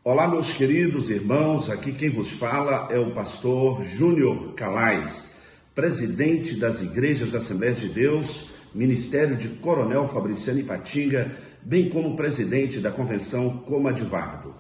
Olá, meus queridos irmãos, aqui quem vos fala é o pastor Júnior Calais, presidente das Igrejas Assembleias de Deus, Ministério de Coronel Fabriciano Ipatinga, bem como presidente da Convenção Comadvardo.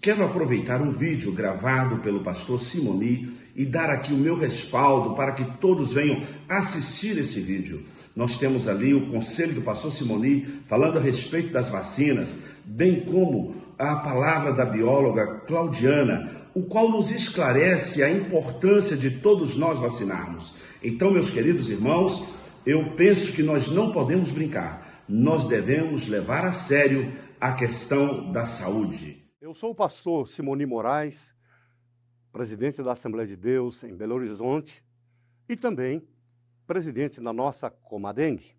Quero aproveitar um vídeo gravado pelo pastor Simoni e dar aqui o meu respaldo para que todos venham assistir esse vídeo. Nós temos ali o conselho do pastor Simoni falando a respeito das vacinas, bem como a palavra da bióloga Claudiana, o qual nos esclarece a importância de todos nós vacinarmos. Então, meus queridos irmãos, eu penso que nós não podemos brincar. Nós devemos levar a sério a questão da saúde. Eu sou o pastor Simoni Moraes, presidente da Assembleia de Deus em Belo Horizonte e também presidente da nossa Comadengue.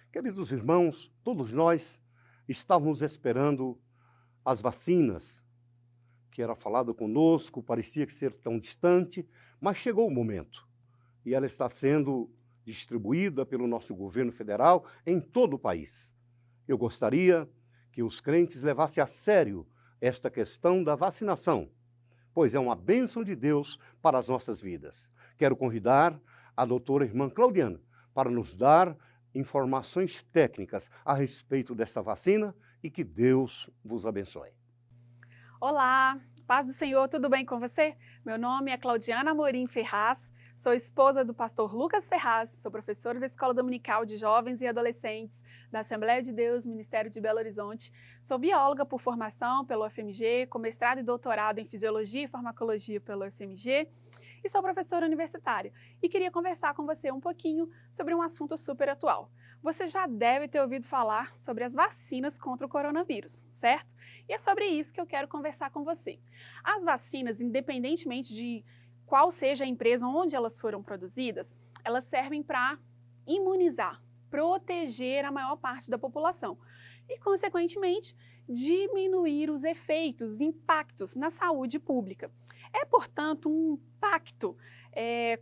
Queridos irmãos, todos nós estávamos esperando as vacinas, que era falado conosco, parecia que ser tão distante, mas chegou o momento. E ela está sendo distribuída pelo nosso governo federal em todo o país. Eu gostaria que os crentes levassem a sério esta questão da vacinação, pois é uma bênção de Deus para as nossas vidas. Quero convidar a doutora irmã Claudiana para nos dar informações técnicas a respeito dessa vacina e que Deus vos abençoe. Olá, paz do Senhor, tudo bem com você? Meu nome é Claudiana Amorim Ferraz, sou esposa do pastor Lucas Ferraz, sou professora da Escola Dominical de Jovens e Adolescentes da Assembleia de Deus, Ministério de Belo Horizonte. Sou bióloga por formação pelo UFMG, com mestrado e doutorado em Fisiologia e Farmacologia pelo UFMG, e sou professora universitária e queria conversar com você um pouquinho sobre um assunto super atual. Você já deve ter ouvido falar sobre as vacinas contra o coronavírus, certo? E é sobre isso que eu quero conversar com você. As vacinas, independentemente de qual seja a empresa onde elas foram produzidas, elas servem para imunizar, proteger a maior parte da população e, consequentemente, diminuir os efeitos, impactos na saúde pública. É, portanto, um pacto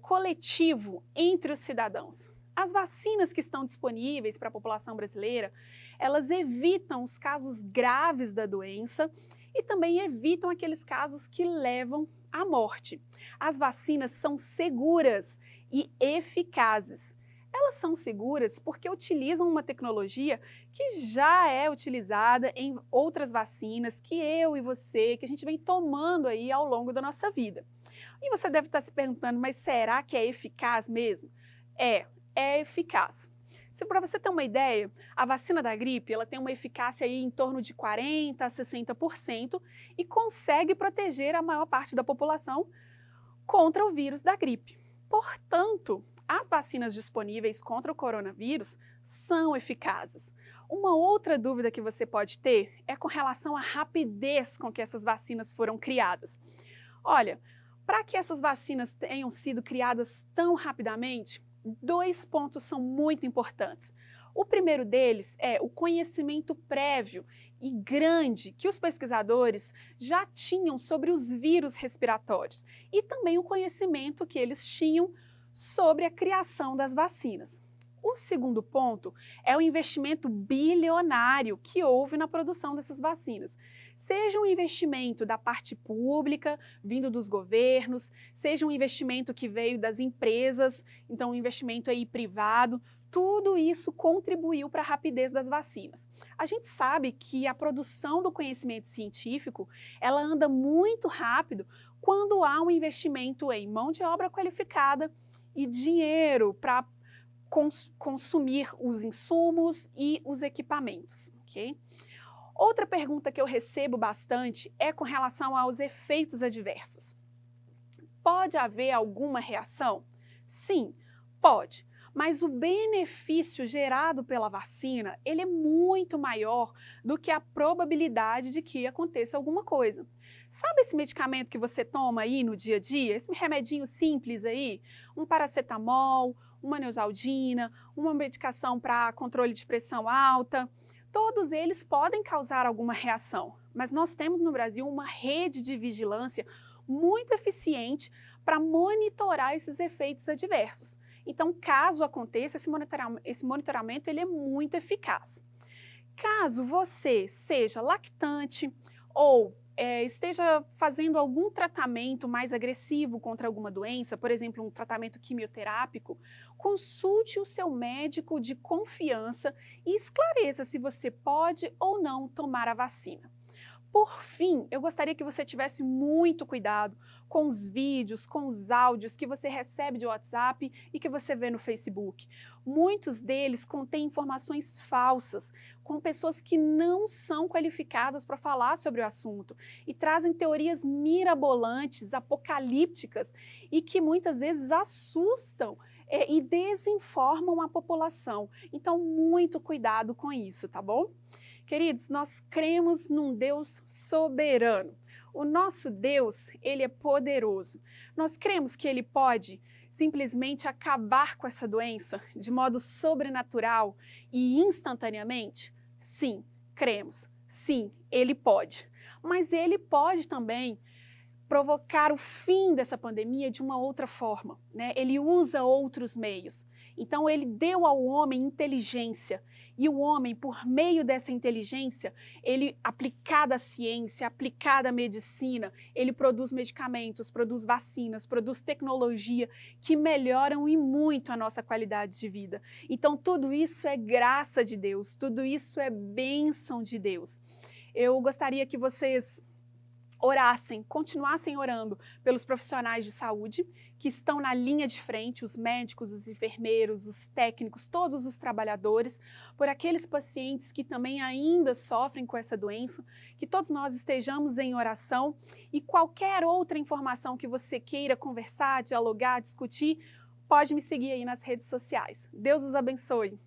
coletivo entre os cidadãos. As vacinas que estão disponíveis para a população brasileira, elas evitam os casos graves da doença e também evitam aqueles casos que levam à morte. As vacinas são seguras e eficazes. Elas são seguras porque utilizam uma tecnologia que já é utilizada em outras vacinas que eu e você, que a gente vem tomando aí ao longo da nossa vida. E você deve estar se perguntando, mas será que é eficaz mesmo? É eficaz. Se para você ter uma ideia, a vacina da gripe ela tem uma eficácia aí em torno de 40% a 60% e consegue proteger a maior parte da população contra o vírus da gripe. Portanto, as vacinas disponíveis contra o coronavírus são eficazes. Uma outra dúvida que você pode ter é com relação à rapidez com que essas vacinas foram criadas. Olha, para que essas vacinas tenham sido criadas tão rapidamente, dois pontos são muito importantes. O primeiro deles é o conhecimento prévio e grande que os pesquisadores já tinham sobre os vírus respiratórios e também o conhecimento que eles tinham sobre a criação das vacinas. O segundo ponto é o investimento bilionário que houve na produção dessas vacinas. Seja um investimento da parte pública, vindo dos governos, seja um investimento que veio das empresas, então um investimento aí privado, tudo isso contribuiu para a rapidez das vacinas. A gente sabe que a produção do conhecimento científico, ela anda muito rápido quando há um investimento em mão de obra qualificada e dinheiro para consumir os insumos e os equipamentos, ok? Outra pergunta que eu recebo bastante é com relação aos efeitos adversos. Pode haver alguma reação? Sim, pode, mas o benefício gerado pela vacina, ele é muito maior do que a probabilidade de que aconteça alguma coisa. Sabe esse medicamento que você toma aí no dia a dia? Esse remedinho simples aí? Um paracetamol, uma neosaldina, uma medicação para controle de pressão alta? Todos eles podem causar alguma reação, mas nós temos no Brasil uma rede de vigilância muito eficiente para monitorar esses efeitos adversos. Então, caso aconteça, esse monitoramento ele é muito eficaz. Caso você seja lactante ou esteja fazendo algum tratamento mais agressivo contra alguma doença, por exemplo, um tratamento quimioterápico, consulte o seu médico de confiança e esclareça se você pode ou não tomar a vacina. Por fim, eu gostaria que você tivesse muito cuidado com os vídeos, com os áudios que você recebe de WhatsApp e que você vê no Facebook. Muitos deles contêm informações falsas, com pessoas que não são qualificadas para falar sobre o assunto e trazem teorias mirabolantes, apocalípticas e que muitas vezes assustam e desinformam a população. Então, muito cuidado com isso, tá bom? Queridos, nós cremos num Deus soberano. O nosso Deus, ele é poderoso. Nós cremos que ele pode simplesmente acabar com essa doença de modo sobrenatural e instantaneamente? Sim, cremos. Sim, ele pode. Mas ele pode também provocar o fim dessa pandemia de uma outra forma, né? Ele usa outros meios. Então, ele deu ao homem inteligência. E o homem, por meio dessa inteligência, ele, aplicada à ciência, aplicada à medicina, ele produz medicamentos, produz vacinas, produz tecnologia que melhoram e muito a nossa qualidade de vida. Então, tudo isso é graça de Deus, tudo isso é bênção de Deus. Eu gostaria que vocês orassem, continuassem orando pelos profissionais de saúde que estão na linha de frente, os médicos, os enfermeiros, os técnicos, todos os trabalhadores, por aqueles pacientes que também ainda sofrem com essa doença, que todos nós estejamos em oração e qualquer outra informação que você queira conversar, dialogar, discutir, pode me seguir aí nas redes sociais. Deus os abençoe.